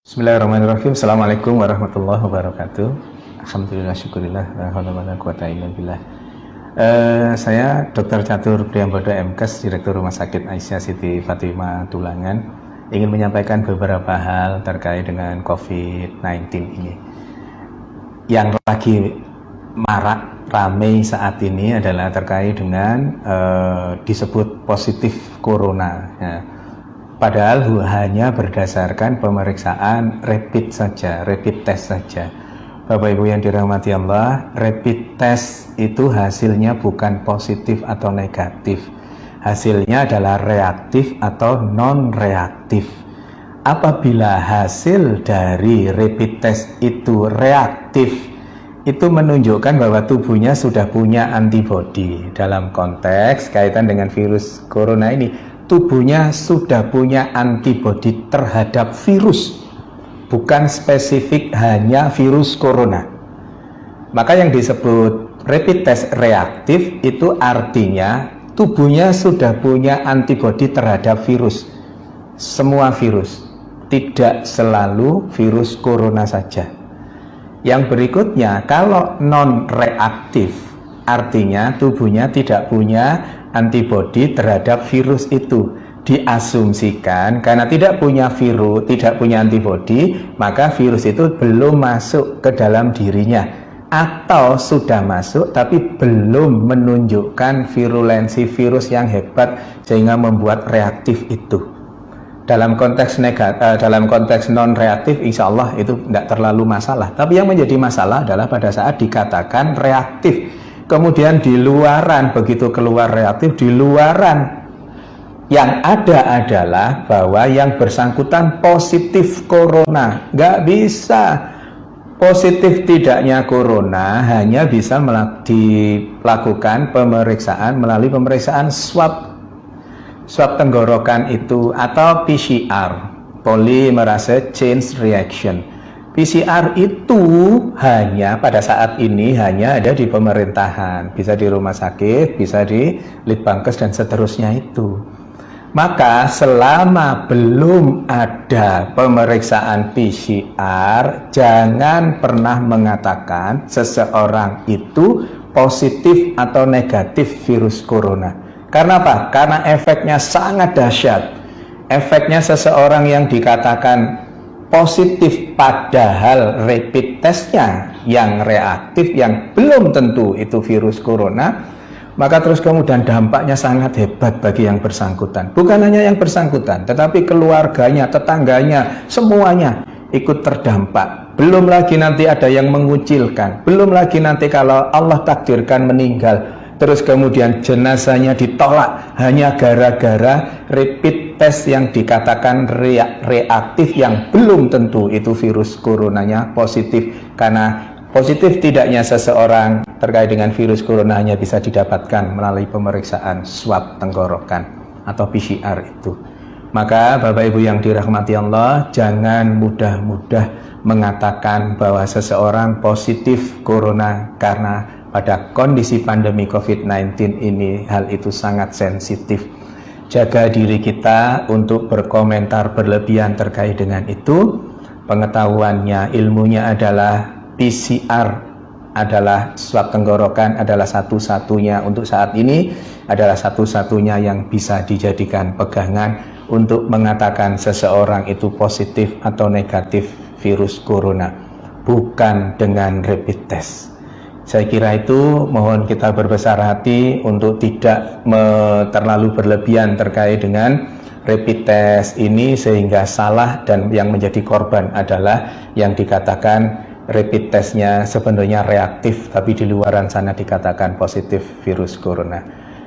Bismillahirrahmanirrahim. Assalamualaikum warahmatullahi wabarakatuh. Alhamdulillah, syukurillah, la haula wala quwata illa billah. Saya Dr. Catur Priyambodo MKes, Direktur Rumah Sakit Aisyah Siti Fatimah Tulangan, ingin menyampaikan beberapa hal terkait dengan COVID-19 ini. Yang lagi marak ramai saat ini adalah terkait dengan disebut positif corona. Ya. Padahal hanya berdasarkan pemeriksaan rapid saja, rapid test saja. Bapak Ibu yang dirahmati Allah, rapid test itu hasilnya bukan positif atau negatif. Hasilnya adalah reaktif atau non-reaktif. Apabila hasil dari rapid test itu reaktif, itu menunjukkan bahwa tubuhnya sudah punya antibodi. Dalam konteks kaitan dengan virus corona ini, tubuhnya sudah punya antibodi terhadap virus, bukan spesifik hanya virus corona. Maka yang disebut rapid test reaktif itu artinya tubuhnya sudah punya antibodi terhadap virus, semua virus, tidak selalu virus corona saja. Yang berikutnya, kalau non reaktif artinya tubuhnya tidak punya antibodi terhadap virus itu. Diasumsikan karena tidak punya virus, tidak punya antibodi, maka virus itu belum masuk ke dalam dirinya, atau sudah masuk tapi belum menunjukkan virulensi virus yang hebat sehingga membuat reaktif itu. Dalam konteks dalam konteks non reaktif, insya Allah itu tidak terlalu masalah. Tapi yang menjadi masalah adalah pada saat dikatakan reaktif, kemudian di luaran, begitu keluar reaktif, di luaran yang ada adalah bahwa yang bersangkutan positif corona. Nggak bisa. Positif tidaknya corona hanya bisa dilakukan pemeriksaan melalui pemeriksaan swab tenggorokan itu, atau PCR, polymerase chain reaction. PCR itu hanya pada saat ini hanya ada di pemerintahan, bisa di rumah sakit, bisa di Litbangkes dan seterusnya itu. Maka selama belum ada pemeriksaan PCR, jangan pernah mengatakan seseorang itu positif atau negatif virus corona. Karena apa? Karena efeknya sangat dahsyat. Efeknya seseorang yang dikatakan positif padahal rapid testnya yang reaktif, yang belum tentu itu virus corona, maka terus kemudian dampaknya sangat hebat bagi yang bersangkutan. Bukan hanya yang bersangkutan, tetapi keluarganya, tetangganya, semuanya ikut terdampak. Belum lagi nanti ada yang mengucilkan, belum lagi nanti kalau Allah takdirkan meninggal, terus kemudian jenazahnya ditolak hanya gara-gara rapid test yang dikatakan reaktif, yang belum tentu itu virus coronanya positif. Karena positif tidaknya seseorang terkait dengan virus corona hanya bisa didapatkan melalui pemeriksaan swab tenggorokan atau PCR itu. Maka Bapak Ibu yang dirahmati Allah, jangan mudah-mudah mengatakan bahwa seseorang positif corona, karena pada kondisi pandemi COVID-19 ini hal itu sangat sensitif. Jaga diri kita untuk berkomentar berlebihan terkait dengan itu. Pengetahuannya, ilmunya adalah PCR adalah swab tenggorokan, adalah satu-satunya untuk saat ini, adalah satu-satunya yang bisa dijadikan pegangan untuk mengatakan seseorang itu positif atau negatif virus corona, bukan dengan rapid test. Saya kira itu, mohon kita berbesar hati untuk tidak terlalu berlebihan terkait dengan rapid test ini sehingga salah, dan yang menjadi korban adalah yang dikatakan rapid testnya sebenarnya reaktif tapi di luaran sana dikatakan positif virus corona.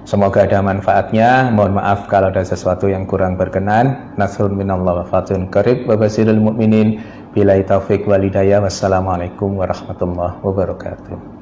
Semoga ada manfaatnya. Mohon maaf kalau ada sesuatu yang kurang berkenan. Nasrun minallah wa fatun qarib wa basirul mu'minin. Billahi taufiq wal hidayah. Wassalamualaikum warahmatullahi wabarakatuh.